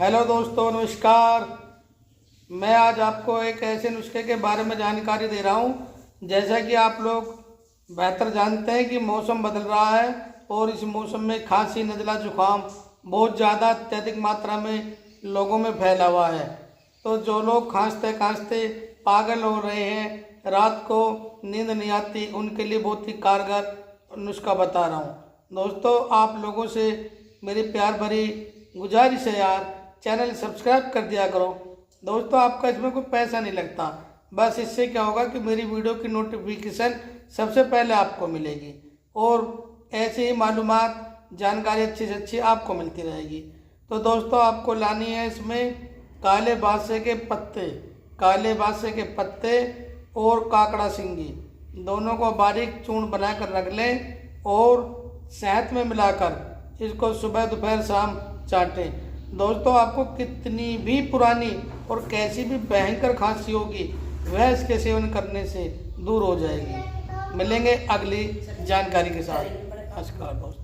Hello दोस्तों, नमस्कार। मैं आज आपको एक ऐसे नुस्खे के बारे में जानकारी दे रहा हूं। जैसा कि आप लोग बेहतर जानते हैं कि मौसम बदल रहा है और इस मौसम में खांसी, नज़ला, जुकाम बहुत ज़्यादा अत्यधिक मात्रा में लोगों में फैला हुआ है। तो जो लोग खांसते खांसते पागल हो रहे हैं, रात को नींद नहीं आती, उनके लिए बहुत ही कारगर नुस्खा बता रहा हूँ। दोस्तों, आप लोगों से मेरी प्यार भरी गुजारिश है यार, चैनल सब्सक्राइब कर दिया करो। दोस्तों, आपका इसमें कोई पैसा नहीं लगता, बस इससे क्या होगा कि मेरी वीडियो की नोटिफिकेशन सबसे पहले आपको मिलेगी और ऐसी ही मालूमात, जानकारी अच्छी से अच्छी आपको मिलती रहेगी। तो दोस्तों, आपको लानी है इसमें काले बादशाह के पत्ते और काकड़ा सिंगी, दोनों को बारीक चूर्ण बनाकर रख लें और शहद में मिलाकर इसको सुबह दोपहर शाम चाटें। दोस्तों, आपको कितनी भी पुरानी और कैसी भी भयंकर खांसी होगी, वह इसके सेवन करने से दूर हो जाएगी। मिलेंगे अगली जानकारी के साथ। नमस्कार दोस्तों।